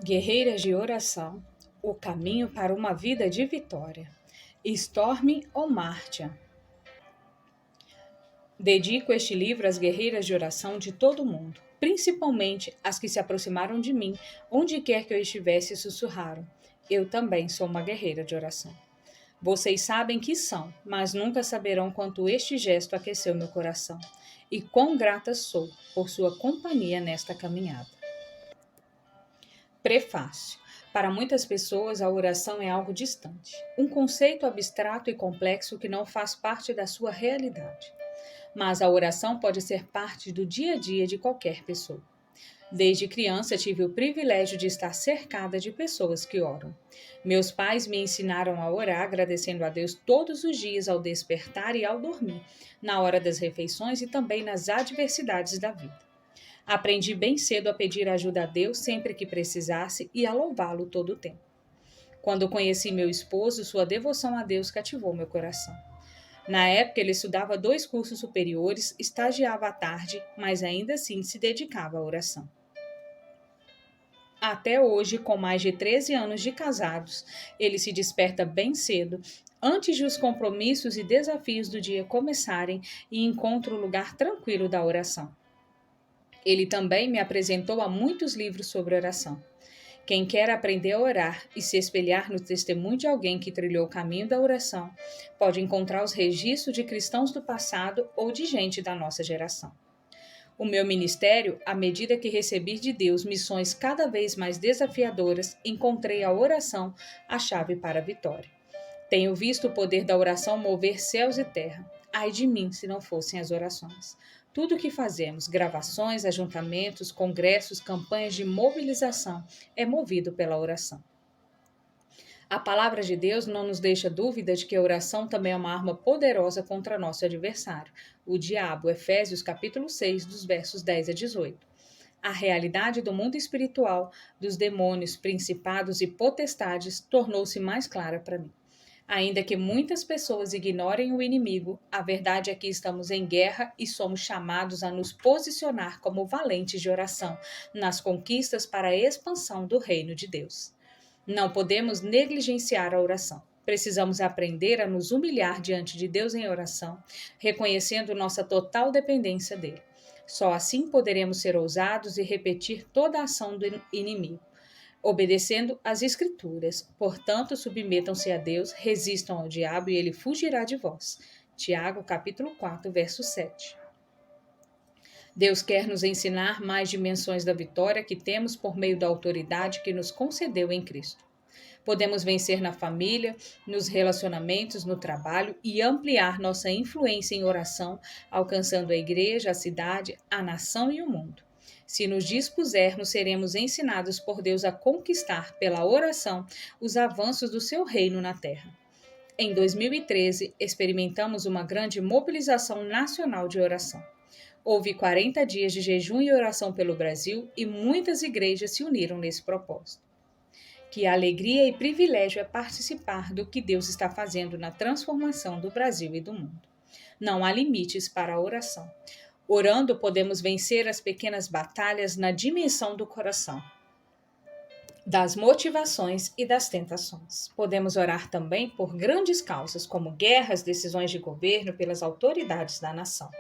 Guerreiras de oração, o caminho para uma vida de vitória. Storm ou Martia. Dedico este livro às guerreiras de oração de todo o mundo, principalmente às que se aproximaram de mim, onde quer que eu estivesse e sussurraram. Eu também sou uma guerreira de oração. Vocês sabem que são, mas nunca saberão quanto este gesto aqueceu meu coração. E quão grata sou por sua companhia nesta caminhada. Prefácio. Para muitas pessoas, a oração é algo distante, um conceito abstrato e complexo que não faz parte da sua realidade. Mas a oração pode ser parte do dia a dia de qualquer pessoa. Desde criança tive o privilégio de estar cercada de pessoas que oram. Meus pais me ensinaram a orar agradecendo a Deus todos os dias ao despertar e ao dormir, na hora das refeições e também nas adversidades da vida. Aprendi bem cedo a pedir ajuda a Deus sempre que precisasse e a louvá-lo todo o tempo. Quando conheci meu esposo, sua devoção a Deus cativou meu coração. Na época, ele estudava 2 cursos superiores, estagiava à tarde, mas ainda assim se dedicava à oração. Até hoje, com mais de 13 anos de casados, ele se desperta bem cedo, antes de os compromissos e desafios do dia começarem, e encontra o lugar tranquilo da oração. Ele também me apresentou a muitos livros sobre oração. Quem quer aprender a orar e se espelhar no testemunho de alguém que trilhou o caminho da oração, pode encontrar os registros de cristãos do passado ou de gente da nossa geração. O meu ministério, à medida que recebi de Deus missões cada vez mais desafiadoras, encontrei a oração a chave para a vitória. Tenho visto o poder da oração mover céus e terra. Ai de mim se não fossem as orações. Tudo o que fazemos, gravações, ajuntamentos, congressos, campanhas de mobilização, é movido pela oração. A palavra de Deus não nos deixa dúvida de que a oração também é uma arma poderosa contra nosso adversário, o diabo, Efésios capítulo 6, dos versos 10 a 18. A realidade do mundo espiritual, dos demônios, principados e potestades tornou-se mais clara para mim. Ainda que muitas pessoas ignorem o inimigo, a verdade é que estamos em guerra e somos chamados a nos posicionar como valentes de oração nas conquistas para a expansão do reino de Deus. Não podemos negligenciar a oração. Precisamos aprender a nos humilhar diante de Deus em oração, reconhecendo nossa total dependência dele. Só assim poderemos ser ousados e repetir toda a ação do inimigo obedecendo às Escrituras. Portanto, submetam-se a Deus, resistam ao diabo e ele fugirá de vós. Tiago, capítulo 4, verso 7. Deus quer nos ensinar mais dimensões da vitória que temos por meio da autoridade que nos concedeu em Cristo. Podemos vencer na família, nos relacionamentos, no trabalho e ampliar nossa influência em oração, alcançando a igreja, a cidade, a nação e o mundo. Se nos dispusermos, seremos ensinados por Deus a conquistar, pela oração, os avanços do seu reino na terra. Em 2013, experimentamos uma grande mobilização nacional de oração. Houve 40 dias de jejum e oração pelo Brasil e muitas igrejas se uniram nesse propósito. Que alegria e privilégio é participar do que Deus está fazendo na transformação do Brasil e do mundo. Não há limites para a oração. Orando, podemos vencer as pequenas batalhas na dimensão do coração, das motivações e das tentações. Podemos orar também por grandes causas, como guerras, decisões de governo, pelas autoridades da nação.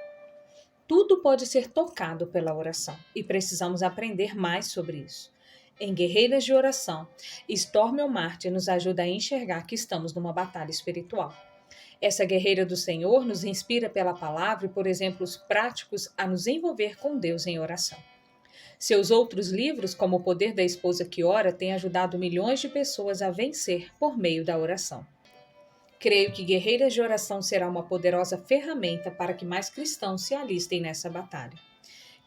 Tudo pode ser tocado pela oração e precisamos aprender mais sobre isso. Em Guerreiras de Oração, Storm ou Mártir nos ajuda a enxergar que estamos numa batalha espiritual. Essa guerreira do Senhor nos inspira pela palavra e por exemplos práticos a nos envolver com Deus em oração. Seus outros livros, como O Poder da Esposa que Ora, têm ajudado milhões de pessoas a vencer por meio da oração. Creio que Guerreiras de Oração será uma poderosa ferramenta para que mais cristãos se alistem nessa batalha.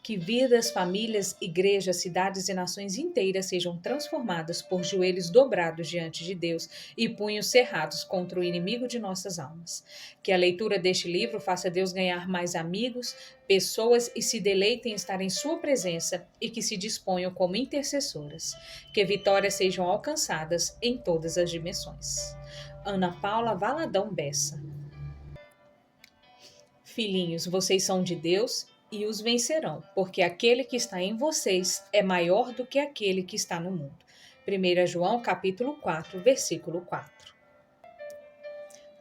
Que vidas, famílias, igrejas, cidades e nações inteiras sejam transformadas por joelhos dobrados diante de Deus e punhos cerrados contra o inimigo de nossas almas. Que a leitura deste livro faça Deus ganhar mais amigos, pessoas e se deleitem em estar em sua presença e que se disponham como intercessoras. Que vitórias sejam alcançadas em todas as dimensões. Ana Paula Valadão Bessa. Filhinhos, vocês são de Deus e os vencerão, porque aquele que está em vocês é maior do que aquele que está no mundo. 1 João capítulo 4, versículo 4.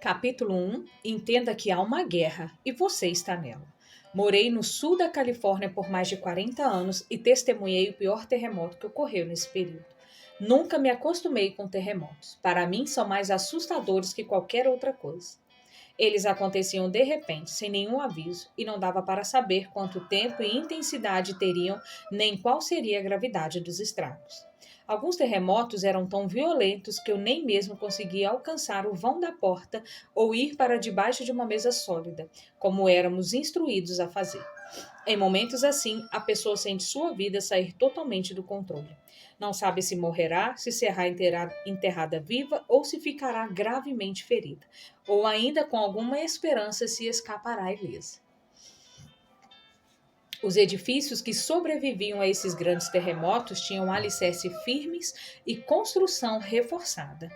Capítulo 1. Entenda que há uma guerra e você está nela. Morei no sul da Califórnia por mais de 40 anos e testemunhei o pior terremoto que ocorreu nesse período. Nunca me acostumei com terremotos. Para mim, são mais assustadores que qualquer outra coisa. Eles aconteciam de repente, sem nenhum aviso, e não dava para saber quanto tempo e intensidade teriam, nem qual seria a gravidade dos estragos. Alguns terremotos eram tão violentos que eu nem mesmo conseguia alcançar o vão da porta ou ir para debaixo de uma mesa sólida, como éramos instruídos a fazer. Em momentos assim, a pessoa sente sua vida sair totalmente do controle. Não sabe se morrerá, se será enterrada viva ou se ficará gravemente ferida, ou ainda com alguma esperança se escapará ilesa. Os edifícios que sobreviviam a esses grandes terremotos tinham alicerces firmes e construção reforçada,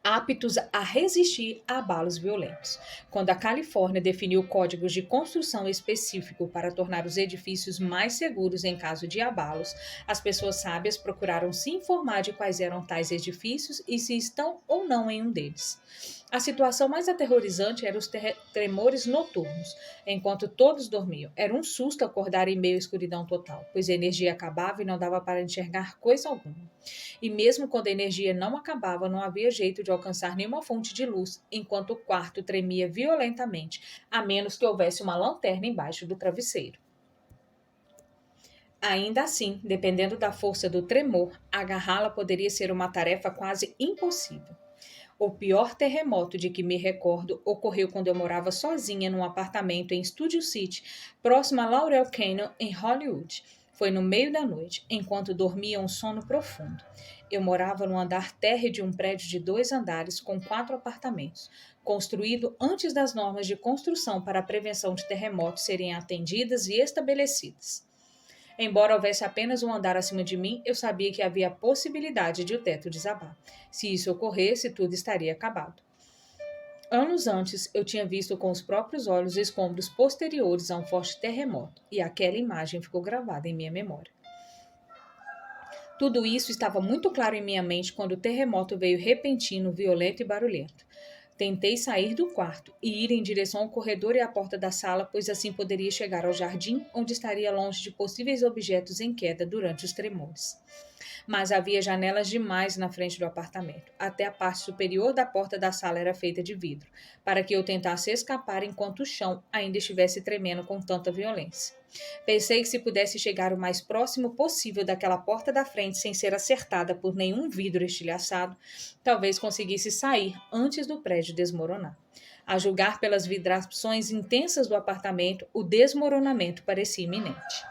aptos a resistir a abalos violentos. Quando a Califórnia definiu códigos de construção específico para tornar os edifícios mais seguros em caso de abalos, as pessoas sábias procuraram se informar de quais eram tais edifícios e se estão ou não em um deles. A situação mais aterrorizante era os tremores noturnos, enquanto todos dormiam. Era um susto acordar em meio à escuridão total, pois a energia acabava e não dava para enxergar coisa alguma. E mesmo quando a energia não acabava, não havia jeito de alcançar nenhuma fonte de luz, enquanto o quarto tremia violentamente, a menos que houvesse uma lanterna embaixo do travesseiro. Ainda assim, dependendo da força do tremor, agarrá-la poderia ser uma tarefa quase impossível. O pior terremoto de que me recordo ocorreu quando eu morava sozinha num apartamento em Studio City, próximo a Laurel Canyon, em Hollywood. Foi no meio da noite, enquanto dormia um sono profundo. Eu morava no andar térreo de um prédio de 2 andares com 4 apartamentos, construído antes das normas de construção para a prevenção de terremotos serem atendidas e estabelecidas. Embora houvesse apenas um andar acima de mim, eu sabia que havia a possibilidade de o teto desabar. Se isso ocorresse, tudo estaria acabado. Anos antes, eu tinha visto com os próprios olhos escombros posteriores a um forte terremoto, e aquela imagem ficou gravada em minha memória. Tudo isso estava muito claro em minha mente quando o terremoto veio repentino, violento e barulhento. Tentei sair do quarto e ir em direção ao corredor e à porta da sala, pois assim poderia chegar ao jardim, onde estaria longe de possíveis objetos em queda durante os tremores. Mas havia janelas demais na frente do apartamento. Até a parte superior da porta da sala era feita de vidro, para que eu tentasse escapar enquanto o chão ainda estivesse tremendo com tanta violência. Pensei que se pudesse chegar o mais próximo possível daquela porta da frente sem ser acertada por nenhum vidro estilhaçado, talvez conseguisse sair antes do prédio desmoronar. A julgar pelas vibrações intensas do apartamento, o desmoronamento parecia iminente.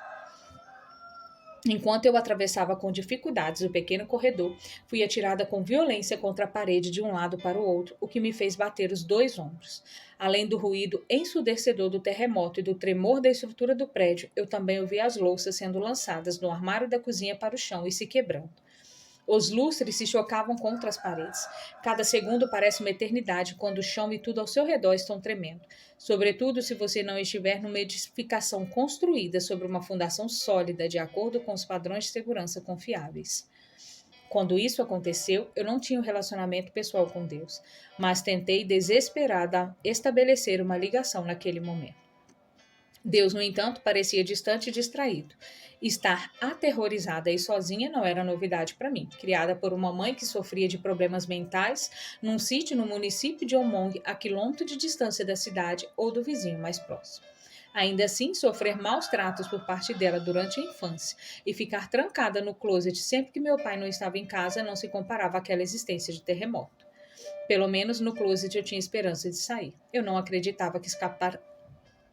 Enquanto eu atravessava com dificuldades o pequeno corredor, fui atirada com violência contra a parede de um lado para o outro, o que me fez bater os 2 ombros. Além do ruído ensurdecedor do terremoto e do tremor da estrutura do prédio, eu também ouvi as louças sendo lançadas no armário da cozinha para o chão e se quebrando. Os lustres se chocavam contra as paredes. Cada segundo parece uma eternidade quando o chão e tudo ao seu redor estão tremendo. Sobretudo se você não estiver numa edificação construída sobre uma fundação sólida de acordo com os padrões de segurança confiáveis. Quando isso aconteceu, eu não tinha um relacionamento pessoal com Deus, mas tentei desesperada estabelecer uma ligação naquele momento. Deus, no entanto, parecia distante e distraído. Estar aterrorizada e sozinha não era novidade para mim. Criada por uma mãe que sofria de problemas mentais, num sítio no município de Omong, a quilômetro de distância da cidade ou do vizinho mais próximo. Ainda assim, sofrer maus tratos por parte dela durante a infância e ficar trancada no closet sempre que meu pai não estava em casa não se comparava àquela existência de terremoto. Pelo menos no closet eu tinha esperança de sair. Eu não acreditava que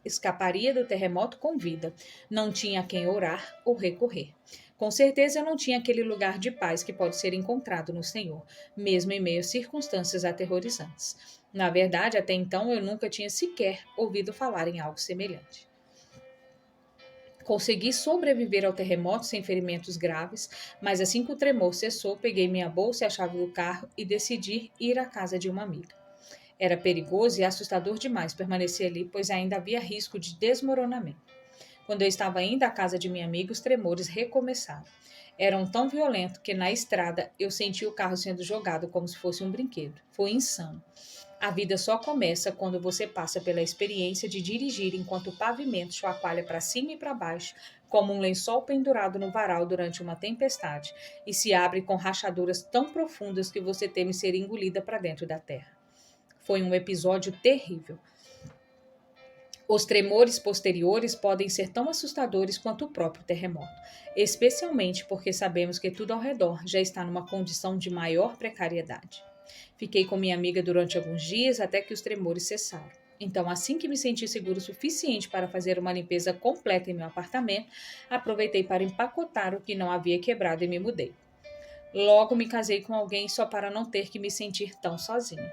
escaparia do terremoto com vida. Não tinha a quem orar ou recorrer. Com certeza eu não tinha aquele lugar de paz que pode ser encontrado no Senhor, mesmo em meio a circunstâncias aterrorizantes. Na verdade, até então eu nunca tinha sequer ouvido falar em algo semelhante. Consegui sobreviver ao terremoto sem ferimentos graves, mas assim que o tremor cessou, peguei minha bolsa e a chave do carro e decidi ir à casa de uma amiga. Era perigoso e assustador demais permanecer ali, pois ainda havia risco de desmoronamento. Quando eu estava indo à casa de minha amiga, os tremores recomeçaram. Eram tão violentos que na estrada eu senti o carro sendo jogado como se fosse um brinquedo. Foi insano. A vida só começa quando você passa pela experiência de dirigir enquanto o pavimento chacoalha para cima e para baixo, como um lençol pendurado no varal durante uma tempestade, e se abre com rachaduras tão profundas que você teme ser engolida para dentro da terra. Foi um episódio terrível. Os tremores posteriores podem ser tão assustadores quanto o próprio terremoto, especialmente porque sabemos que tudo ao redor já está numa condição de maior precariedade. Fiquei com minha amiga durante alguns dias até que os tremores cessaram. Então, assim que me senti seguro o suficiente para fazer uma limpeza completa em meu apartamento, aproveitei para empacotar o que não havia quebrado e me mudei. Logo me casei com alguém só para não ter que me sentir tão sozinha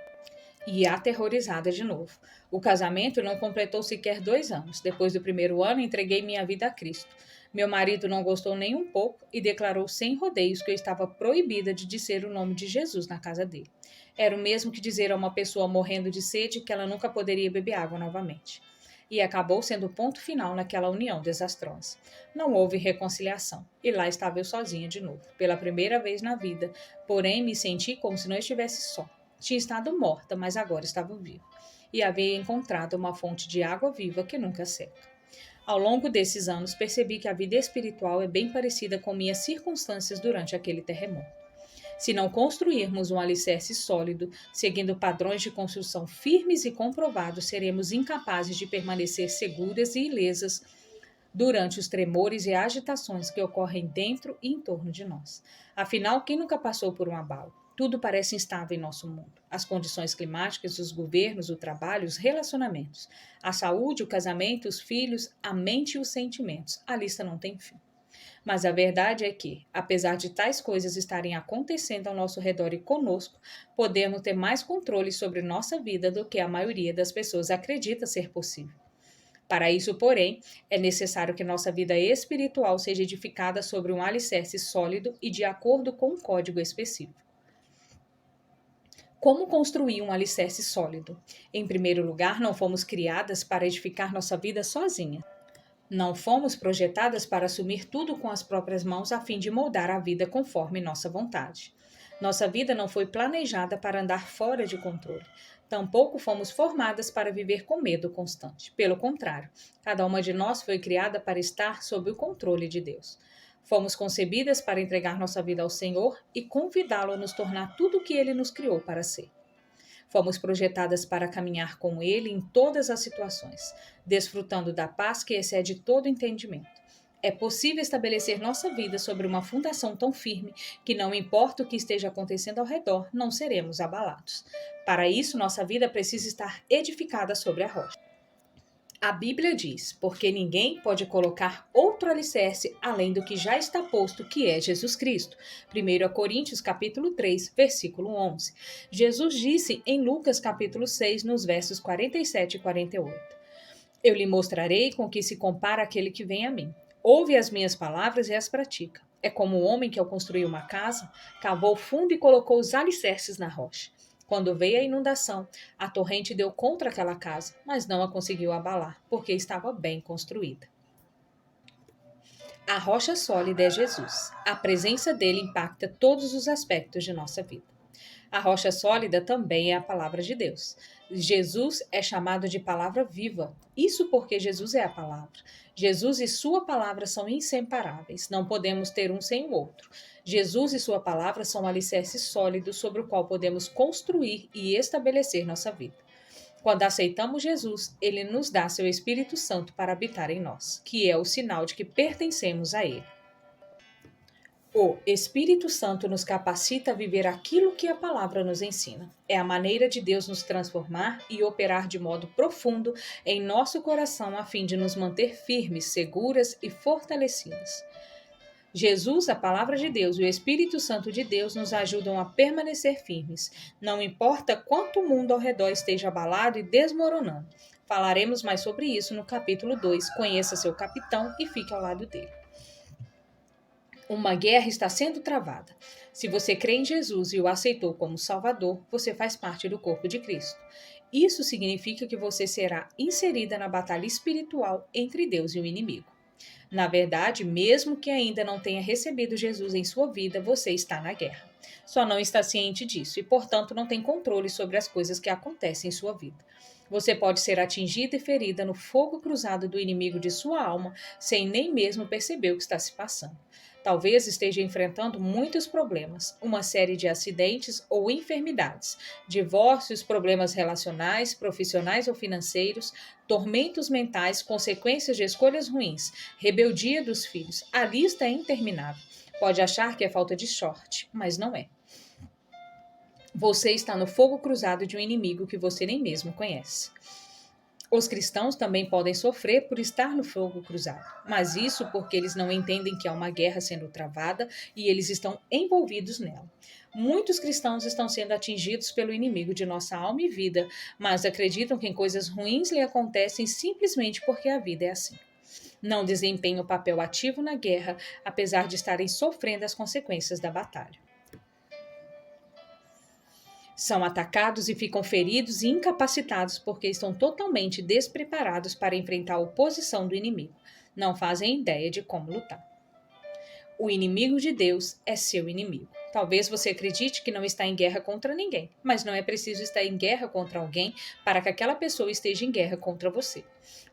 e aterrorizada de novo. O casamento não completou sequer 2 anos. Depois do primeiro ano, entreguei minha vida a Cristo. Meu marido não gostou nem um pouco e declarou sem rodeios que eu estava proibida de dizer o nome de Jesus na casa dele. Era o mesmo que dizer a uma pessoa morrendo de sede que ela nunca poderia beber água novamente. E acabou sendo o ponto final naquela união desastrosa. Não houve reconciliação, e lá estava eu sozinha de novo, pela primeira vez na vida, porém me senti como se não estivesse só. Tinha estado morta, mas agora estava viva, e havia encontrado uma fonte de água viva que nunca seca. Ao longo desses anos, percebi que a vida espiritual é bem parecida com minhas circunstâncias durante aquele terremoto. Se não construirmos um alicerce sólido, seguindo padrões de construção firmes e comprovados, seremos incapazes de permanecer seguras e ilesas durante os tremores e agitações que ocorrem dentro e em torno de nós. Afinal, quem nunca passou por um abalo? Tudo parece instável em nosso mundo. As condições climáticas, os governos, o trabalho, os relacionamentos, a saúde, o casamento, os filhos, a mente e os sentimentos. A lista não tem fim. Mas a verdade é que, apesar de tais coisas estarem acontecendo ao nosso redor e conosco, podemos ter mais controle sobre nossa vida do que a maioria das pessoas acredita ser possível. Para isso, porém, é necessário que nossa vida espiritual seja edificada sobre um alicerce sólido e de acordo com um código específico. Como construir um alicerce sólido? Em primeiro lugar, não fomos criadas para edificar nossa vida sozinha. Não fomos projetadas para assumir tudo com as próprias mãos a fim de moldar a vida conforme nossa vontade. Nossa vida não foi planejada para andar fora de controle. Tampouco fomos formadas para viver com medo constante. Pelo contrário, cada uma de nós foi criada para estar sob o controle de Deus. Fomos concebidas para entregar nossa vida ao Senhor e convidá-lo a nos tornar tudo o que Ele nos criou para ser. Fomos projetadas para caminhar com Ele em todas as situações, desfrutando da paz que excede todo entendimento. É possível estabelecer nossa vida sobre uma fundação tão firme que, não importa o que esteja acontecendo ao redor, não seremos abalados. Para isso, nossa vida precisa estar edificada sobre a rocha. A Bíblia diz, porque ninguém pode colocar outro alicerce além do que já está posto, que é Jesus Cristo. 1 Coríntios capítulo 3, versículo 11. Jesus disse em Lucas capítulo 6, nos versos 47 e 48. Eu lhe mostrarei com que se compara aquele que vem a mim. Ouve as minhas palavras e as pratica. É como o homem que, ao construir uma casa, cavou fundo e colocou os alicerces na rocha. Quando veio a inundação, a torrente deu contra aquela casa, mas não a conseguiu abalar, porque estava bem construída. A rocha sólida é Jesus. A presença dele impacta todos os aspectos de nossa vida. A rocha sólida também é a palavra de Deus. Jesus é chamado de palavra viva. Isso porque Jesus é a palavra. Jesus e sua palavra são inseparáveis. Não podemos ter um sem o outro. Jesus e sua palavra são alicerces sólidos sobre o qual podemos construir e estabelecer nossa vida. Quando aceitamos Jesus, ele nos dá seu Espírito Santo para habitar em nós, que é o sinal de que pertencemos a ele. O Espírito Santo nos capacita a viver aquilo que a palavra nos ensina. É a maneira de Deus nos transformar e operar de modo profundo em nosso coração a fim de nos manter firmes, seguras e fortalecidas. Jesus, a palavra de Deus e o Espírito Santo de Deus nos ajudam a permanecer firmes, não importa quanto o mundo ao redor esteja abalado e desmoronando. Falaremos mais sobre isso no capítulo 2. Conheça seu capitão e fique ao lado dele. Uma guerra está sendo travada. Se você crê em Jesus e o aceitou como Salvador, você faz parte do corpo de Cristo. Isso significa que você será inserida na batalha espiritual entre Deus e o inimigo. Na verdade, mesmo que ainda não tenha recebido Jesus em sua vida, você está na guerra. Só não está ciente disso e, portanto, não tem controle sobre as coisas que acontecem em sua vida. Você pode ser atingida e ferida no fogo cruzado do inimigo de sua alma sem nem mesmo perceber o que está se passando. Talvez esteja enfrentando muitos problemas, uma série de acidentes ou enfermidades, divórcios, problemas relacionais, profissionais ou financeiros, tormentos mentais, consequências de escolhas ruins, rebeldia dos filhos. A lista é interminável. Pode achar que é falta de sorte, mas não é. Você está no fogo cruzado de um inimigo que você nem mesmo conhece. Os cristãos também podem sofrer por estar no fogo cruzado, mas isso porque eles não entendem que há uma guerra sendo travada e eles estão envolvidos nela. Muitos cristãos estão sendo atingidos pelo inimigo de nossa alma e vida, mas acreditam que coisas ruins lhe acontecem simplesmente porque a vida é assim. Não desempenham papel ativo na guerra, apesar de estarem sofrendo as consequências da batalha. São atacados e ficam feridos e incapacitados porque estão totalmente despreparados para enfrentar a oposição do inimigo. Não fazem ideia de como lutar. O inimigo de Deus é seu inimigo. Talvez você acredite que não está em guerra contra ninguém, mas não é preciso estar em guerra contra alguém para que aquela pessoa esteja em guerra contra você.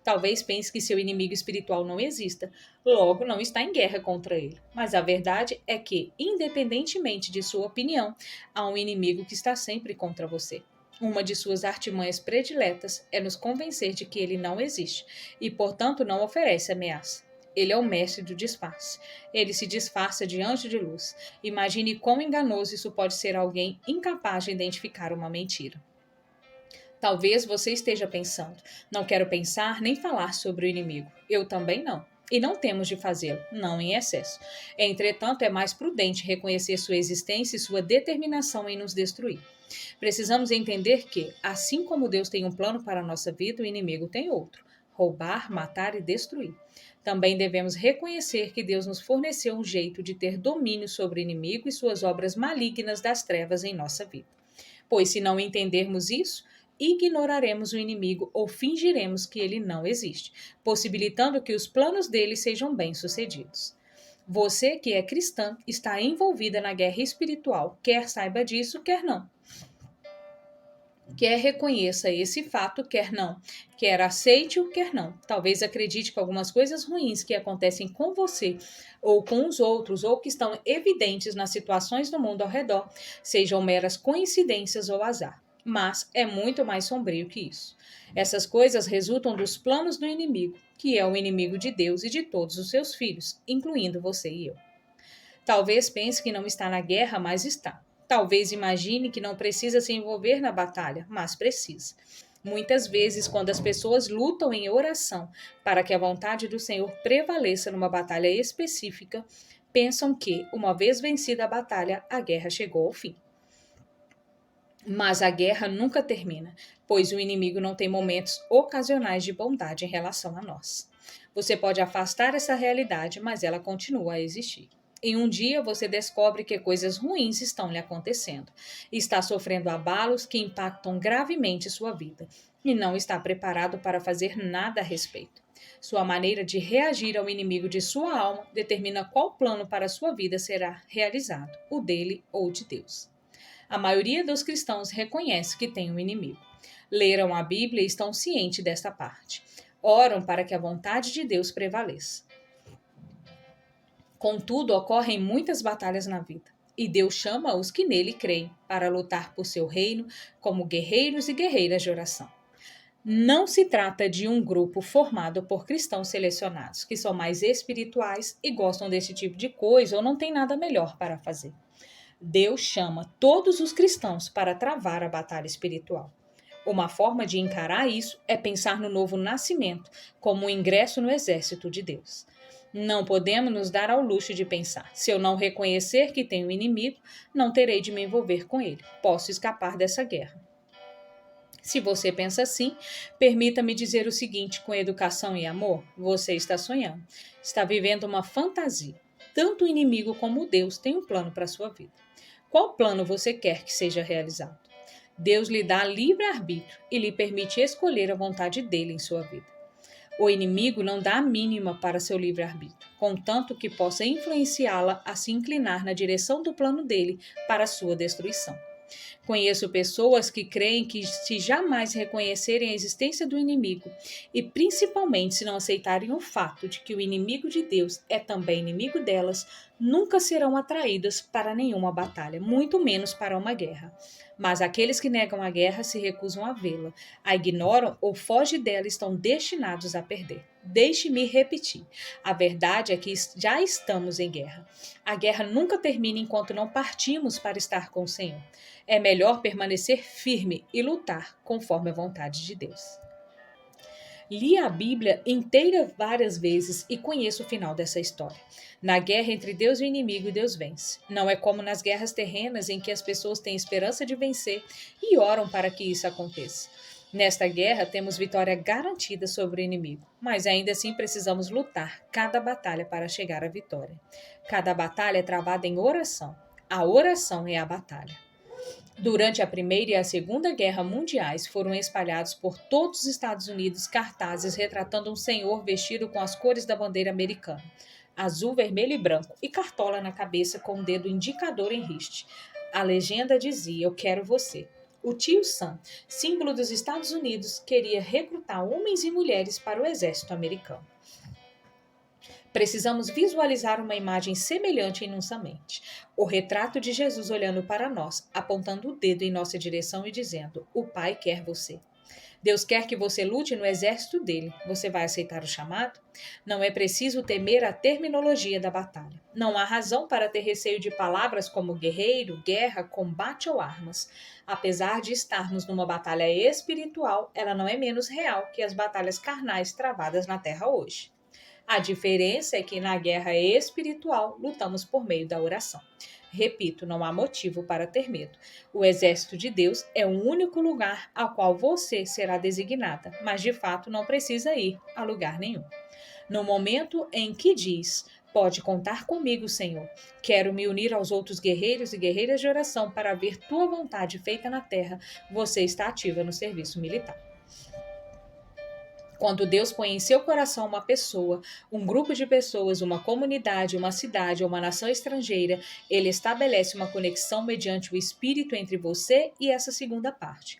Talvez pense que seu inimigo espiritual não exista, logo não está em guerra contra ele. Mas a verdade é que, independentemente de sua opinião, há um inimigo que está sempre contra você. Uma de suas artimanhas prediletas é nos convencer de que ele não existe e, portanto, não oferece ameaça. Ele é o mestre do disfarce. Ele se disfarça diante de luz. Imagine quão enganoso isso pode ser alguém incapaz de identificar uma mentira. Talvez você esteja pensando: não quero pensar nem falar sobre o inimigo. Eu também não. E não temos de fazê-lo, não em excesso. Entretanto, é mais prudente reconhecer sua existência e sua determinação em nos destruir. Precisamos entender que, assim como Deus tem um plano para a nossa vida, o inimigo tem outro: roubar, matar e destruir. Também devemos reconhecer que Deus nos forneceu um jeito de ter domínio sobre o inimigo e suas obras malignas das trevas em nossa vida. Pois, se não entendermos isso, ignoraremos o inimigo ou fingiremos que ele não existe, possibilitando que os planos dele sejam bem-sucedidos. Você, que é cristã, está envolvida na guerra espiritual, quer saiba disso, quer não. Quer reconheça esse fato, quer não. Quer aceite-o, quer não. Talvez acredite que algumas coisas ruins que acontecem com você ou com os outros ou que estão evidentes nas situações do mundo ao redor sejam meras coincidências ou azar. Mas é muito mais sombrio que isso. Essas coisas resultam dos planos do inimigo, que é o inimigo de Deus e de todos os seus filhos, incluindo você e eu. Talvez pense que não está na guerra, mas está. Talvez imagine que não precisa se envolver na batalha, mas precisa. Muitas vezes, quando as pessoas lutam em oração para que a vontade do Senhor prevaleça numa batalha específica, pensam que, uma vez vencida a batalha, a guerra chegou ao fim. Mas a guerra nunca termina, pois o inimigo não tem momentos ocasionais de bondade em relação a nós. Você pode afastar essa realidade, mas ela continua a existir. Em um dia você descobre que coisas ruins estão lhe acontecendo. Está sofrendo abalos que impactam gravemente sua vida e não está preparado para fazer nada a respeito. Sua maneira de reagir ao inimigo de sua alma determina qual plano para sua vida será realizado, o dele ou de Deus. A maioria dos cristãos reconhece que tem um inimigo. Leram a Bíblia e estão cientes desta parte. Oram para que a vontade de Deus prevaleça. Contudo, ocorrem muitas batalhas na vida, e Deus chama os que nele creem para lutar por seu reino como guerreiros e guerreiras de oração. Não se trata de um grupo formado por cristãos selecionados, que são mais espirituais e gostam desse tipo de coisa ou não têm nada melhor para fazer. Deus chama todos os cristãos para travar a batalha espiritual. Uma forma de encarar isso é pensar no novo nascimento como um ingresso no exército de Deus. Não podemos nos dar ao luxo de pensar: se eu não reconhecer que tenho um inimigo, não terei de me envolver com ele. Posso escapar dessa guerra. Se você pensa assim, permita-me dizer o seguinte com educação e amor: você está sonhando, está vivendo uma fantasia. Tanto o inimigo como o Deus têm um plano para a sua vida. Qual plano você quer que seja realizado? Deus lhe dá livre-arbítrio e lhe permite escolher a vontade dele em sua vida. O inimigo não dá a mínima para seu livre-arbítrio, contanto que possa influenciá-la a se inclinar na direção do plano dele para sua destruição. Conheço pessoas que creem que, se jamais reconhecerem a existência do inimigo, e principalmente se não aceitarem o fato de que o inimigo de Deus é também inimigo delas, nunca serão atraídas para nenhuma batalha, muito menos para uma guerra. Mas aqueles que negam a guerra se recusam a vê-la, a ignoram ou fogem dela estão destinados a perder. Deixe-me repetir: a verdade é que já estamos em guerra. A guerra nunca termina enquanto não partimos para estar com o Senhor. É melhor permanecer firme e lutar conforme a vontade de Deus. Li a Bíblia inteira várias vezes e conheço o final dessa história. Na guerra entre Deus e o inimigo, Deus vence. Não é como nas guerras terrenas em que as pessoas têm esperança de vencer e oram para que isso aconteça. Nesta guerra, temos vitória garantida sobre o inimigo, mas ainda assim precisamos lutar cada batalha para chegar à vitória. Cada batalha é travada em oração. A oração é a batalha. Durante a Primeira e a Segunda Guerra Mundiais, foram espalhados por todos os Estados Unidos cartazes retratando um senhor vestido com as cores da bandeira americana, azul, vermelho e branco, e cartola na cabeça com o dedo indicador em riste. A legenda dizia: "Eu quero você." O tio Sam, símbolo dos Estados Unidos, queria recrutar homens e mulheres para o exército americano. Precisamos visualizar uma imagem semelhante em nossa mente. O retrato de Jesus olhando para nós, apontando o dedo em nossa direção e dizendo: "O Pai quer você." Deus quer que você lute no exército dele. Você vai aceitar o chamado? Não é preciso temer a terminologia da batalha. Não há razão para ter receio de palavras como guerreiro, guerra, combate ou armas. Apesar de estarmos numa batalha espiritual, ela não é menos real que as batalhas carnais travadas na terra hoje. A diferença é que na guerra espiritual lutamos por meio da oração. Repito, não há motivo para ter medo. O exército de Deus é o único lugar ao qual você será designada, mas de fato não precisa ir a lugar nenhum. No momento em que diz: "Pode contar comigo, Senhor. Quero me unir aos outros guerreiros e guerreiras de oração para ver tua vontade feita na terra", você está ativa no serviço militar. Quando Deus põe em seu coração uma pessoa, um grupo de pessoas, uma comunidade, uma cidade ou uma nação estrangeira, ele estabelece uma conexão mediante o Espírito entre você e essa segunda parte.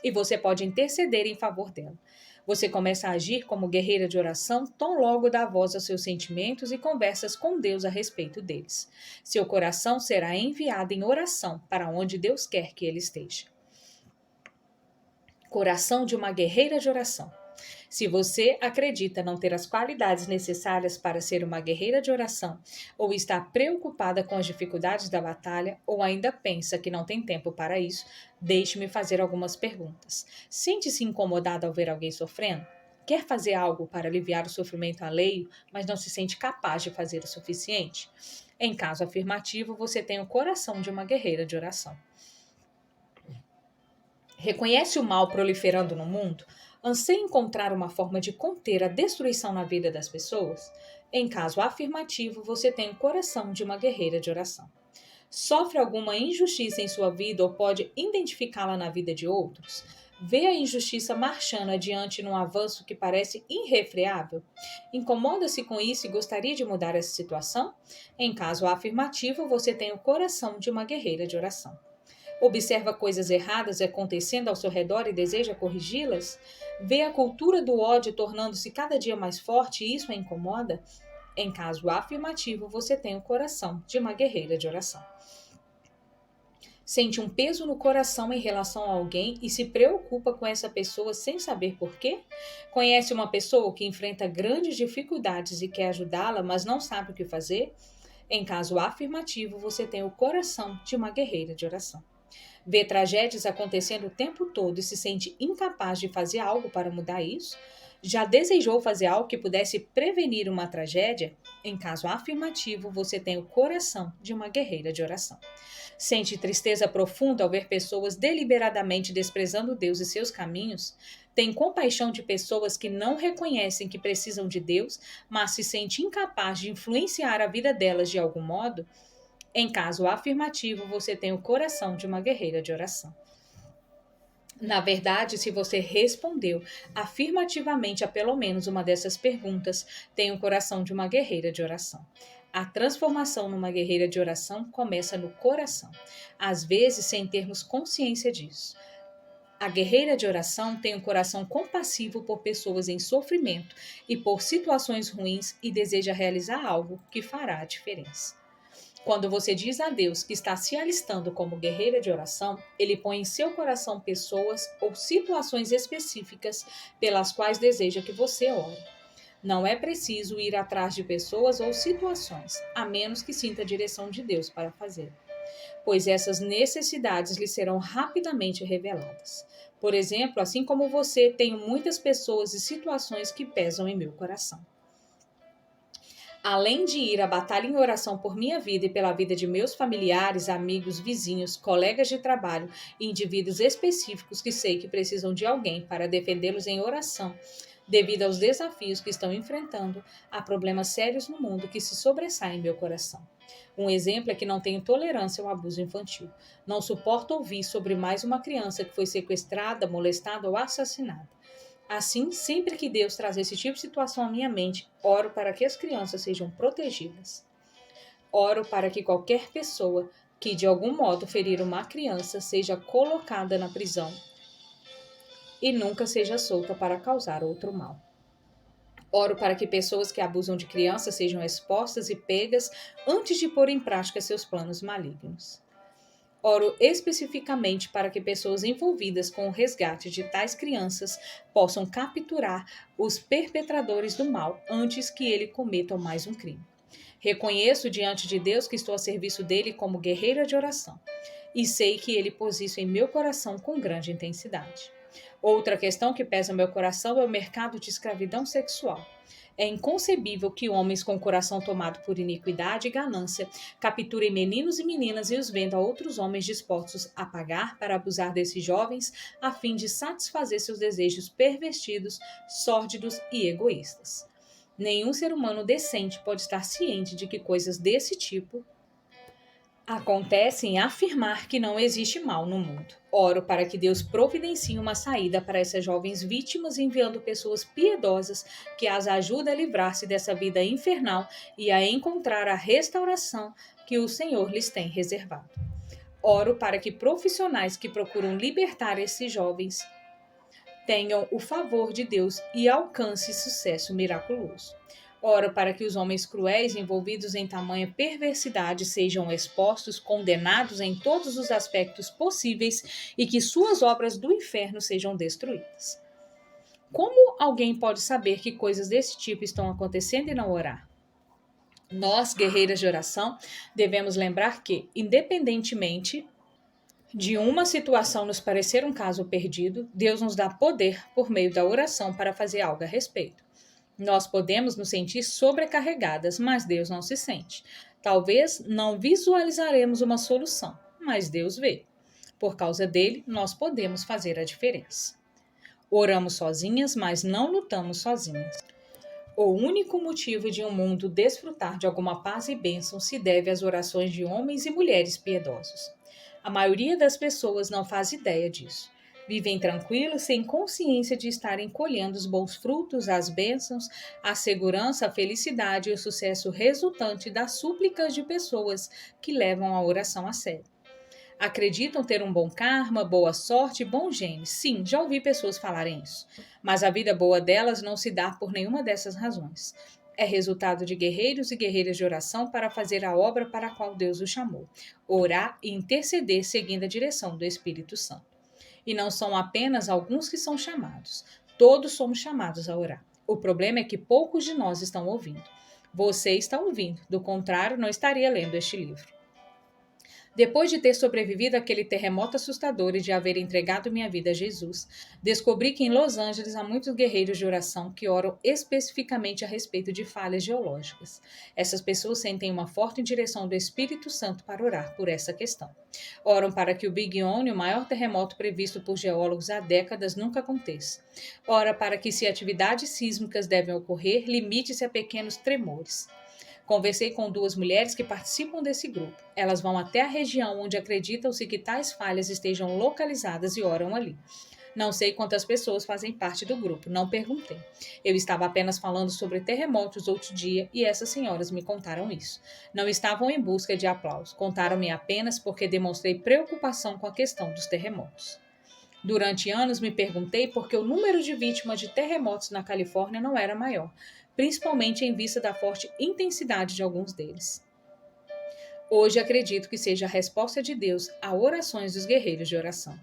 E você pode interceder em favor dela. Você começa a agir como guerreira de oração tão logo dá voz aos seus sentimentos e conversas com Deus a respeito deles. Seu coração será enviado em oração para onde Deus quer que ele esteja. Coração de uma guerreira de oração. Se você acredita não ter as qualidades necessárias para ser uma guerreira de oração, ou está preocupada com as dificuldades da batalha, ou ainda pensa que não tem tempo para isso, deixe-me fazer algumas perguntas. Sente-se incomodada ao ver alguém sofrendo? Quer fazer algo para aliviar o sofrimento alheio, mas não se sente capaz de fazer o suficiente? Em caso afirmativo, você tem o coração de uma guerreira de oração. Reconhece o mal proliferando no mundo? Anseia encontrar uma forma de conter a destruição na vida das pessoas? Em caso afirmativo, você tem o coração de uma guerreira de oração. Sofre alguma injustiça em sua vida ou pode identificá-la na vida de outros? Vê a injustiça marchando adiante num avanço que parece irrefreável? Incomoda-se com isso e gostaria de mudar essa situação? Em caso afirmativo, você tem o coração de uma guerreira de oração. Observa coisas erradas acontecendo ao seu redor e deseja corrigi-las? Vê a cultura do ódio tornando-se cada dia mais forte e isso a incomoda? Em caso afirmativo, você tem o coração de uma guerreira de oração. Sente um peso no coração em relação a alguém e se preocupa com essa pessoa sem saber por quê? Conhece uma pessoa que enfrenta grandes dificuldades e quer ajudá-la, mas não sabe o que fazer? Em caso afirmativo, você tem o coração de uma guerreira de oração. Vê tragédias acontecendo o tempo todo e se sente incapaz de fazer algo para mudar isso? Já desejou fazer algo que pudesse prevenir uma tragédia? Em caso afirmativo, você tem o coração de uma guerreira de oração. Sente tristeza profunda ao ver pessoas deliberadamente desprezando Deus e seus caminhos? Tem compaixão de pessoas que não reconhecem que precisam de Deus, mas se sente incapaz de influenciar a vida delas de algum modo? Em caso afirmativo, você tem o coração de uma guerreira de oração. Na verdade, se você respondeu afirmativamente a pelo menos uma dessas perguntas, tem o coração de uma guerreira de oração. A transformação numa guerreira de oração começa no coração, às vezes sem termos consciência disso. A guerreira de oração tem um coração compassivo por pessoas em sofrimento e por situações ruins e deseja realizar algo que fará a diferença. Quando você diz a Deus que está se alistando como guerreira de oração, ele põe em seu coração pessoas ou situações específicas pelas quais deseja que você ore. Não é preciso ir atrás de pessoas ou situações, a menos que sinta a direção de Deus para fazer, pois essas necessidades lhe serão rapidamente reveladas. Por exemplo, assim como você, tenho muitas pessoas e situações que pesam em meu coração. Além de ir à batalha em oração por minha vida e pela vida de meus familiares, amigos, vizinhos, colegas de trabalho e indivíduos específicos que sei que precisam de alguém para defendê-los em oração, devido aos desafios que estão enfrentando, há problemas sérios no mundo que se sobressaem em meu coração. Um exemplo é que não tenho tolerância ao abuso infantil. Não suporto ouvir sobre mais uma criança que foi sequestrada, molestada ou assassinada. Assim, sempre que Deus traz esse tipo de situação à minha mente, oro para que as crianças sejam protegidas. Oro para que qualquer pessoa que de algum modo ferir uma criança seja colocada na prisão e nunca seja solta para causar outro mal. Oro para que pessoas que abusam de crianças sejam expostas e pegas antes de pôr em prática seus planos malignos. Oro especificamente para que pessoas envolvidas com o resgate de tais crianças possam capturar os perpetradores do mal antes que ele cometam mais um crime. Reconheço diante de Deus que estou a serviço dele como guerreira de oração e sei que ele pôs isso em meu coração com grande intensidade. Outra questão que pesa meu coração é o mercado de escravidão sexual. É inconcebível que homens com o coração tomado por iniquidade e ganância capturem meninos e meninas e os vendam a outros homens dispostos a pagar para abusar desses jovens a fim de satisfazer seus desejos pervertidos, sórdidos e egoístas. Nenhum ser humano decente pode estar ciente de que coisas desse tipo acontece em afirmar que não existe mal no mundo. Oro para que Deus providencie uma saída para essas jovens vítimas, enviando pessoas piedosas que as ajudem a livrar-se dessa vida infernal e a encontrar a restauração que o Senhor lhes tem reservado. Oro para que profissionais que procuram libertar esses jovens tenham o favor de Deus e alcancem sucesso miraculoso. Oro para que os homens cruéis envolvidos em tamanha perversidade sejam expostos, condenados em todos os aspectos possíveis e que suas obras do inferno sejam destruídas. Como alguém pode saber que coisas desse tipo estão acontecendo e não orar? Nós, guerreiras de oração, devemos lembrar que, independentemente de uma situação nos parecer um caso perdido, Deus nos dá poder por meio da oração para fazer algo a respeito. Nós podemos nos sentir sobrecarregadas, mas Deus não se sente. Talvez não visualizaremos uma solução, mas Deus vê. Por causa dele, nós podemos fazer a diferença. Oramos sozinhas, mas não lutamos sozinhas. O único motivo de um mundo desfrutar de alguma paz e bênção se deve às orações de homens e mulheres piedosos. A maioria das pessoas não faz ideia disso. Vivem tranquilos, sem consciência de estarem colhendo os bons frutos, as bênçãos, a segurança, a felicidade e o sucesso resultante das súplicas de pessoas que levam a oração a sério. Acreditam ter um bom karma, boa sorte e bom genes. Sim, já ouvi pessoas falarem isso. Mas a vida boa delas não se dá por nenhuma dessas razões. É resultado de guerreiros e guerreiras de oração para fazer a obra para a qual Deus os chamou. Orar e interceder seguindo a direção do Espírito Santo. E não são apenas alguns que são chamados. Todos somos chamados a orar. O problema é que poucos de nós estão ouvindo. Você está ouvindo, do contrário, não estaria lendo este livro. Depois de ter sobrevivido àquele terremoto assustador e de haver entregado minha vida a Jesus, descobri que em Los Angeles há muitos guerreiros de oração que oram especificamente a respeito de falhas geológicas. Essas pessoas sentem uma forte direção do Espírito Santo para orar por essa questão. Oram para que o Big One, o maior terremoto previsto por geólogos há décadas, nunca aconteça. Ora para que, se atividades sísmicas devem ocorrer, limite-se a pequenos tremores. Conversei com 2 mulheres que participam desse grupo. Elas vão até a região onde acreditam-se que tais falhas estejam localizadas e oram ali. Não sei quantas pessoas fazem parte do grupo, não perguntei. Eu estava apenas falando sobre terremotos outro dia e essas senhoras me contaram isso. Não estavam em busca de aplauso, contaram-me apenas porque demonstrei preocupação com a questão dos terremotos. Durante anos me perguntei por que o número de vítimas de terremotos na Califórnia não era maior, principalmente em vista da forte intensidade de alguns deles. Hoje acredito que seja a resposta de Deus a orações dos guerreiros de oração.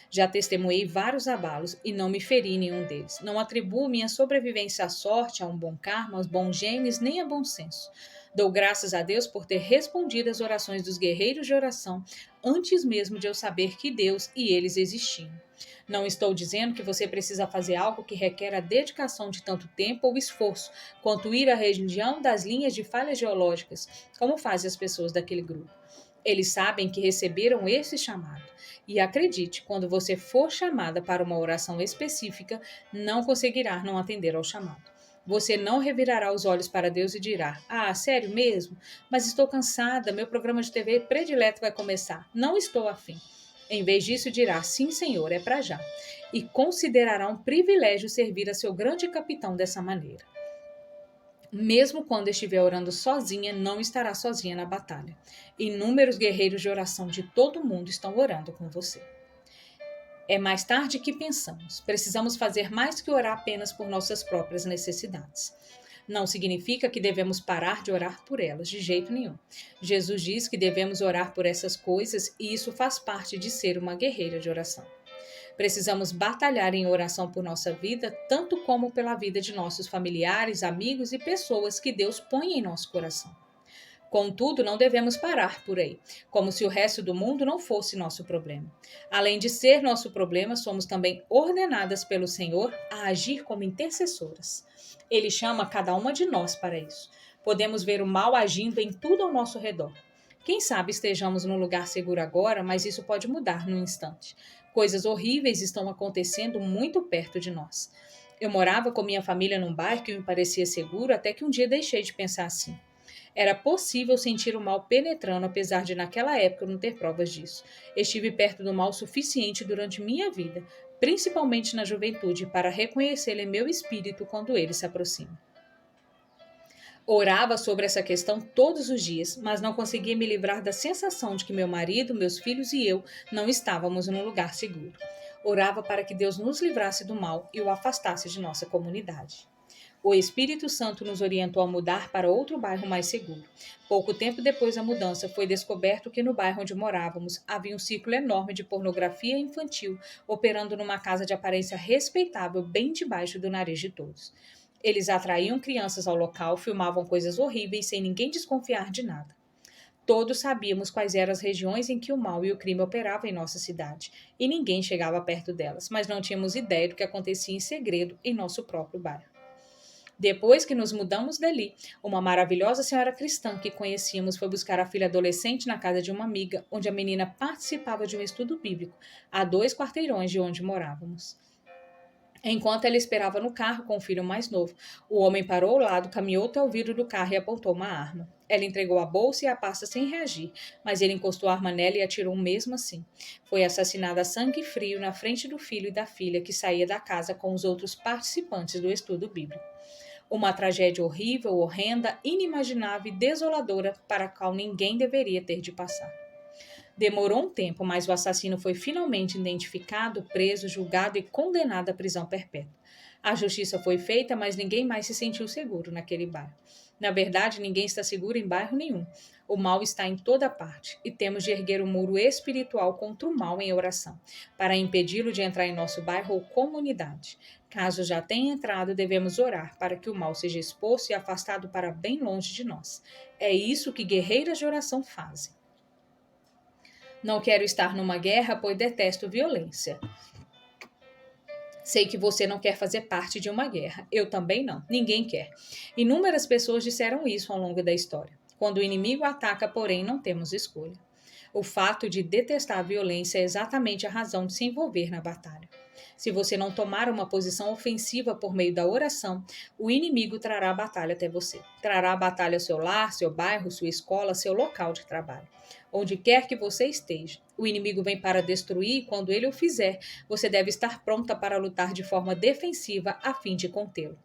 Já testemunhei vários abalos e não me feri em nenhum deles. Não atribuo minha sobrevivência à sorte, a um bom karma, aos bons genes, nem a bom senso. Dou graças a Deus por ter respondido às orações dos guerreiros de oração antes mesmo de eu saber que Deus e eles existiam. Não estou dizendo que você precisa fazer algo que requer a dedicação de tanto tempo ou esforço quanto ir à região das linhas de falhas geológicas, como fazem as pessoas daquele grupo. Eles sabem que receberam esse chamado. E acredite, quando você for chamada para uma oração específica, não conseguirá não atender ao chamado. Você não revirará os olhos para Deus e dirá: "Ah, sério mesmo? Mas estou cansada, meu programa de TV predileto vai começar. Não estou afim." Em vez disso, dirá: "Sim, Senhor, é para já." E considerará um privilégio servir a seu grande capitão dessa maneira. Mesmo quando estiver orando sozinha, não estará sozinha na batalha. Inúmeros guerreiros de oração de todo o mundo estão orando com você. É mais tarde que pensamos. Precisamos fazer mais que orar apenas por nossas próprias necessidades. Não significa que devemos parar de orar por elas, de jeito nenhum. Jesus diz que devemos orar por essas coisas e isso faz parte de ser uma guerreira de oração. Precisamos batalhar em oração por nossa vida, tanto como pela vida de nossos familiares, amigos e pessoas que Deus põe em nosso coração. Contudo, não devemos parar por aí, como se o resto do mundo não fosse nosso problema. Além de ser nosso problema, somos também ordenadas pelo Senhor a agir como intercessoras. Ele chama cada uma de nós para isso. Podemos ver o mal agindo em tudo ao nosso redor. Quem sabe estejamos num lugar seguro agora, mas isso pode mudar num instante. Coisas horríveis estão acontecendo muito perto de nós. Eu morava com minha família num bairro que me parecia seguro até que um dia deixei de pensar assim. Era possível sentir o mal penetrando, apesar de naquela época não ter provas disso. Estive perto do mal suficiente durante minha vida, principalmente na juventude, para reconhecê-lo em meu espírito quando ele se aproxima. Orava sobre essa questão todos os dias, mas não conseguia me livrar da sensação de que meu marido, meus filhos e eu não estávamos num lugar seguro. Orava para que Deus nos livrasse do mal e o afastasse de nossa comunidade. O Espírito Santo nos orientou a mudar para outro bairro mais seguro. Pouco tempo depois da mudança, foi descoberto que no bairro onde morávamos havia um círculo enorme de pornografia infantil operando numa casa de aparência respeitável bem debaixo do nariz de todos. Eles atraíam crianças ao local, filmavam coisas horríveis sem ninguém desconfiar de nada. Todos sabíamos quais eram as regiões em que o mal e o crime operavam em nossa cidade, e ninguém chegava perto delas, mas não tínhamos ideia do que acontecia em segredo em nosso próprio bairro. Depois que nos mudamos dali, uma maravilhosa senhora cristã que conhecíamos foi buscar a filha adolescente na casa de uma amiga, onde a menina participava de um estudo bíblico, a 2 quarteirões de onde morávamos. Enquanto ela esperava no carro com o filho mais novo, o homem parou ao lado, caminhou até o vidro do carro e apontou uma arma. Ela entregou a bolsa e a pasta sem reagir, mas ele encostou a arma nela e atirou mesmo assim. Foi assassinada a sangue frio na frente do filho e da filha que saía da casa com os outros participantes do estudo bíblico. Uma tragédia horrível, horrenda, inimaginável e desoladora para a qual ninguém deveria ter de passar. Demorou um tempo, mas o assassino foi finalmente identificado, preso, julgado e condenado à prisão perpétua. A justiça foi feita, mas ninguém mais se sentiu seguro naquele bairro. Na verdade, ninguém está seguro em bairro nenhum. O mal está em toda parte e temos de erguer o muro espiritual contra o mal em oração, para impedi-lo de entrar em nosso bairro ou comunidade. Caso já tenha entrado, devemos orar para que o mal seja exposto e afastado para bem longe de nós. É isso que guerreiras de oração fazem. Não quero estar numa guerra, pois detesto violência. Sei que você não quer fazer parte de uma guerra. Eu também não. Ninguém quer. Inúmeras pessoas disseram isso ao longo da história. Quando o inimigo ataca, porém, não temos escolha. O fato de detestar a violência é exatamente a razão de se envolver na batalha. Se você não tomar uma posição ofensiva por meio da oração, o inimigo trará a batalha até você. Trará a batalha ao seu lar, seu bairro, sua escola, seu local de trabalho. Onde quer que você esteja, o inimigo vem para destruir e quando ele o fizer, você deve estar pronta para lutar de forma defensiva a fim de contê-lo.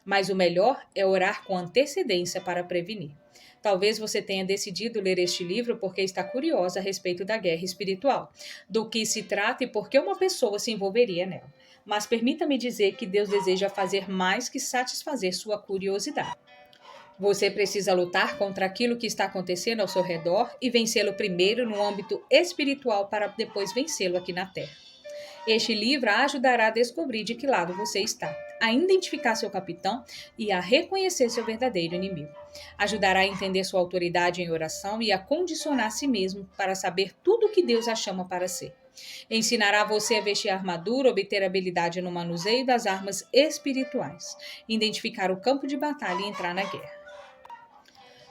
Mas o melhor é orar com antecedência para prevenir. Talvez você tenha decidido ler este livro porque está curiosa a respeito da guerra espiritual, do que se trata e por que uma pessoa se envolveria nela. Mas permita-me dizer que Deus deseja fazer mais que satisfazer sua curiosidade. Você precisa lutar contra aquilo que está acontecendo ao seu redor e vencê-lo primeiro no âmbito espiritual para depois vencê-lo aqui na Terra. Este livro a ajudará a descobrir de que lado você está, a identificar seu capitão e a reconhecer seu verdadeiro inimigo. Ajudará a entender sua autoridade em oração e a condicionar a si mesmo para saber tudo o que Deus a chama para ser. Ensinará você a vestir a armadura, obter habilidade no manuseio das armas espirituais, identificar o campo de batalha e entrar na guerra.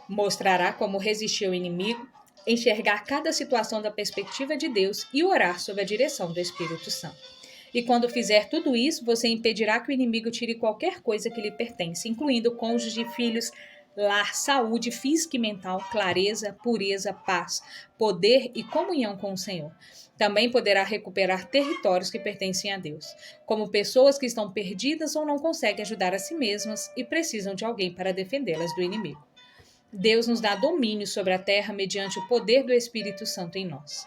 Mostrará como resistir ao inimigo, enxergar cada situação da perspectiva de Deus e orar sob a direção do Espírito Santo. E quando fizer tudo isso, você impedirá que o inimigo tire qualquer coisa que lhe pertence, incluindo cônjuge, filhos, lar, saúde física e mental, clareza, pureza, paz, poder e comunhão com o Senhor. Também poderá recuperar territórios que pertencem a Deus, como pessoas que estão perdidas ou não conseguem ajudar a si mesmas e precisam de alguém para defendê-las do inimigo. Deus nos dá domínio sobre a terra mediante o poder do Espírito Santo em nós.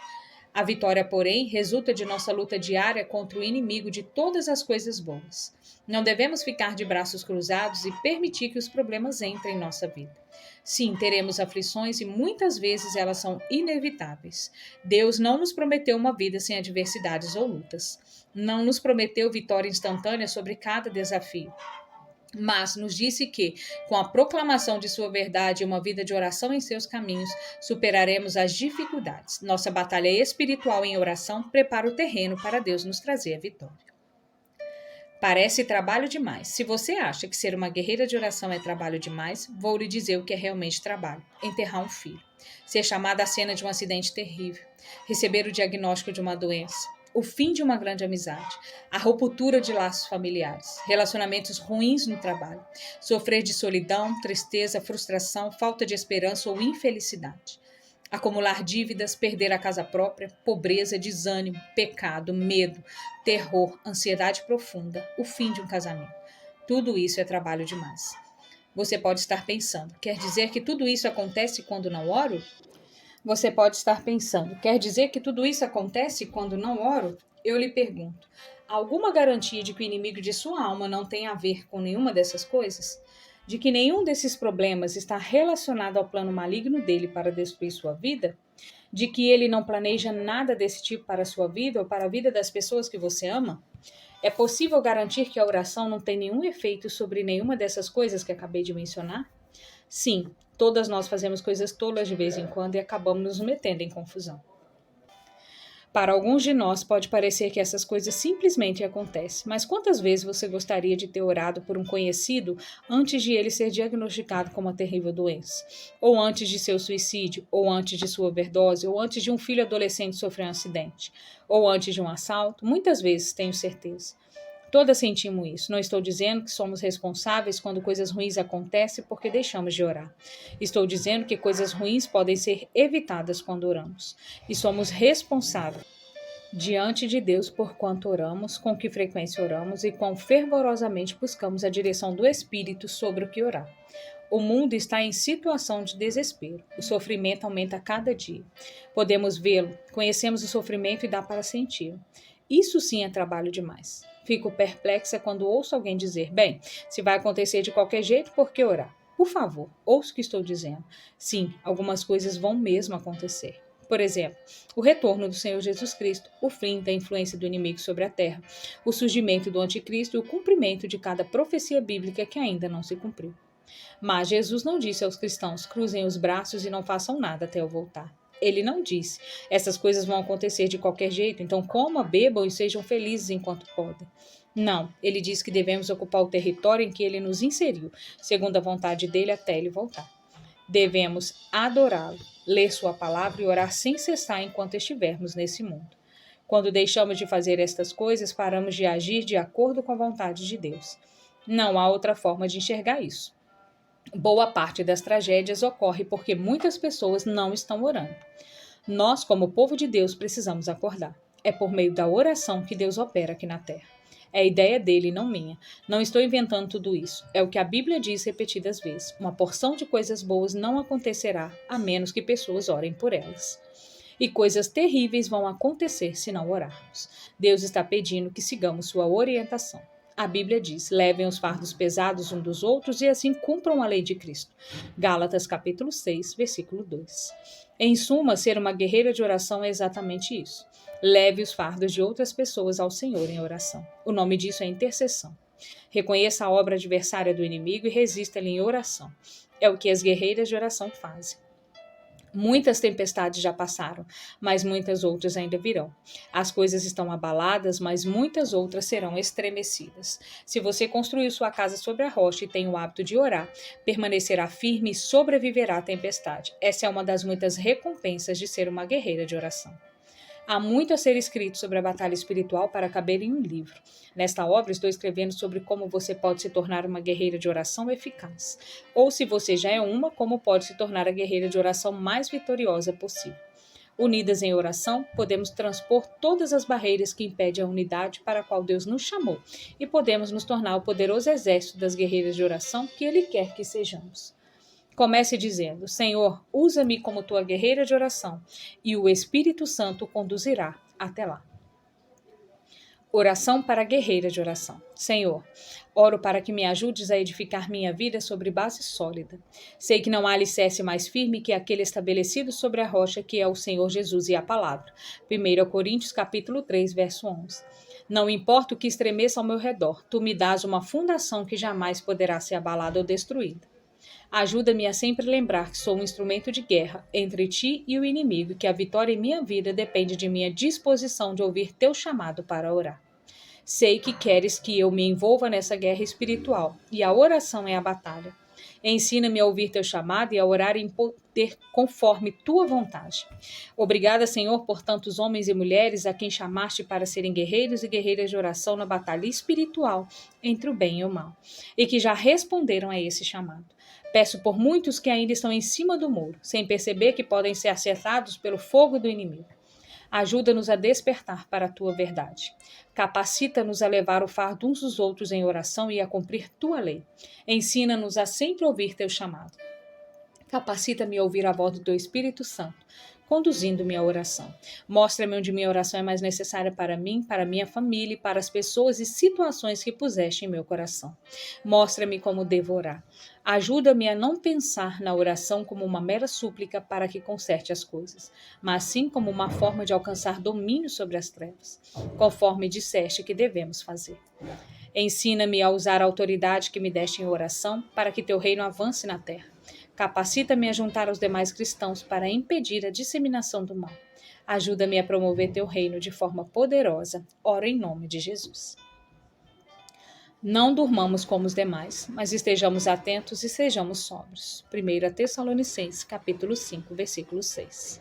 A vitória, porém, resulta de nossa luta diária contra o inimigo de todas as coisas boas. Não devemos ficar de braços cruzados e permitir que os problemas entrem em nossa vida. Sim, teremos aflições e muitas vezes elas são inevitáveis. Deus não nos prometeu uma vida sem adversidades ou lutas. Não nos prometeu vitória instantânea sobre cada desafio. Mas nos disse que, com a proclamação de sua verdade e uma vida de oração em seus caminhos, superaremos as dificuldades. Nossa batalha espiritual em oração prepara o terreno para Deus nos trazer a vitória. Parece trabalho demais. Se você acha que ser uma guerreira de oração é trabalho demais, vou lhe dizer o que é realmente trabalho: enterrar um filho, ser chamada à cena de um acidente terrível, receber o diagnóstico de uma doença, o fim de uma grande amizade, a ruptura de laços familiares, relacionamentos ruins no trabalho, sofrer de solidão, tristeza, frustração, falta de esperança ou infelicidade, acumular dívidas, perder a casa própria, pobreza, desânimo, pecado, medo, terror, ansiedade profunda, o fim de um casamento. Tudo isso é trabalho demais. Você pode estar pensando, quer dizer que tudo isso acontece quando não oro? Você pode estar pensando, quer dizer que tudo isso acontece quando não oro? Eu lhe pergunto, há alguma garantia de que o inimigo de sua alma não tem a ver com nenhuma dessas coisas? De que nenhum desses problemas está relacionado ao plano maligno dele para destruir sua vida? De que ele não planeja nada desse tipo para a sua vida ou para a vida das pessoas que você ama? É possível garantir que a oração não tem nenhum efeito sobre nenhuma dessas coisas que acabei de mencionar? Sim, todas nós fazemos coisas tolas de vez em quando e acabamos nos metendo em confusão. Para alguns de nós pode parecer que essas coisas simplesmente acontecem, mas quantas vezes você gostaria de ter orado por um conhecido antes de ele ser diagnosticado com uma terrível doença? Ou antes de seu suicídio, ou antes de sua overdose, ou antes de um filho adolescente sofrer um acidente, ou antes de um assalto? Muitas vezes, tenho certeza. Todas sentimos isso. Não estou dizendo que somos responsáveis quando coisas ruins acontecem porque deixamos de orar. Estou dizendo que coisas ruins podem ser evitadas quando oramos. E somos responsáveis diante de Deus por quanto oramos, com que frequência oramos e quão fervorosamente buscamos a direção do Espírito sobre o que orar. O mundo está em situação de desespero. O sofrimento aumenta a cada dia. Podemos vê-lo, conhecemos o sofrimento e dá para sentir. Isso sim é trabalho demais. Fico perplexa quando ouço alguém dizer, bem, se vai acontecer de qualquer jeito, por que orar? Por favor, ouça o que estou dizendo. Sim, algumas coisas vão mesmo acontecer. Por exemplo, o retorno do Senhor Jesus Cristo, o fim da influência do inimigo sobre a terra, o surgimento do anticristo e o cumprimento de cada profecia bíblica que ainda não se cumpriu. Mas Jesus não disse aos cristãos, cruzem os braços e não façam nada até eu voltar. Ele não disse, essas coisas vão acontecer de qualquer jeito, então comam, bebam e sejam felizes enquanto podem. Não, ele disse que devemos ocupar o território em que ele nos inseriu, segundo a vontade dele até ele voltar. Devemos adorá-lo, ler sua palavra e orar sem cessar enquanto estivermos nesse mundo. Quando deixamos de fazer estas coisas, paramos de agir de acordo com a vontade de Deus. Não há outra forma de enxergar isso. Boa parte das tragédias ocorre porque muitas pessoas não estão orando. Nós, como povo de Deus, precisamos acordar. É por meio da oração que Deus opera aqui na terra. É a ideia dele, não minha. Não estou inventando tudo isso. É o que a Bíblia diz repetidas vezes. Uma porção de coisas boas não acontecerá a menos que pessoas orem por elas. E coisas terríveis vão acontecer se não orarmos. Deus está pedindo que sigamos sua orientação. A Bíblia diz: levem os fardos pesados uns dos outros e assim cumpram a lei de Cristo. Gálatas capítulo 6, versículo 2. Em suma, ser uma guerreira de oração é exatamente isso. Leve os fardos de outras pessoas ao Senhor em oração. O nome disso é intercessão. Reconheça a obra adversária do inimigo e resista-lhe em oração. É o que as guerreiras de oração fazem. Muitas tempestades já passaram, mas muitas outras ainda virão. As coisas estão abaladas, mas muitas outras serão estremecidas. Se você construiu sua casa sobre a rocha e tem o hábito de orar, permanecerá firme e sobreviverá à tempestade. Essa é uma das muitas recompensas de ser uma guerreira de oração. Há muito a ser escrito sobre a batalha espiritual para caber em um livro. Nesta obra, estou escrevendo sobre como você pode se tornar uma guerreira de oração eficaz. Ou, se você já é uma, como pode se tornar a guerreira de oração mais vitoriosa possível. Unidas em oração, podemos transpor todas as barreiras que impedem a unidade para a qual Deus nos chamou e podemos nos tornar o poderoso exército das guerreiras de oração que Ele quer que sejamos. Comece dizendo: Senhor, usa-me como tua guerreira de oração, e o Espírito Santo o conduzirá até lá. Oração para a guerreira de oração. Senhor, oro para que me ajudes a edificar minha vida sobre base sólida. Sei que não há alicerce mais firme que aquele estabelecido sobre a rocha, que é o Senhor Jesus e a palavra. 1 Coríntios capítulo 3, verso 11. Não importa o que estremeça ao meu redor, tu me dás uma fundação que jamais poderá ser abalada ou destruída. Ajuda-me a sempre lembrar que sou um instrumento de guerra entre ti e o inimigo e que a vitória em minha vida depende de minha disposição de ouvir teu chamado para orar. Sei que queres que eu me envolva nessa guerra espiritual e a oração é a batalha. Ensina-me a ouvir teu chamado e a orar em poder conforme tua vontade. Obrigada, Senhor, por tantos homens e mulheres a quem chamaste para serem guerreiros e guerreiras de oração na batalha espiritual entre o bem e o mal, e que já responderam a esse chamado. Peço por muitos que ainda estão em cima do muro, sem perceber que podem ser acertados pelo fogo do inimigo. Ajuda-nos a despertar para a tua verdade. Capacita-nos a levar o fardo uns dos outros em oração e a cumprir tua lei. Ensina-nos a sempre ouvir teu chamado. Capacita-me a ouvir a voz do teu Espírito Santo, conduzindo-me à oração. Mostra-me onde minha oração é mais necessária para mim, para minha família e para as pessoas e situações que puseste em meu coração. Mostra-me como devo orar. Ajuda-me a não pensar na oração como uma mera súplica para que conserte as coisas, mas sim como uma forma de alcançar domínio sobre as trevas, conforme disseste que devemos fazer. Ensina-me a usar a autoridade que me deste em oração para que teu reino avance na terra. Capacita-me a juntar aos demais cristãos para impedir a disseminação do mal. Ajuda-me a promover teu reino de forma poderosa. Oro em nome de Jesus. Não durmamos como os demais, mas estejamos atentos e sejamos sóbrios. 1 Tessalonicenses, capítulo 5, versículo 6.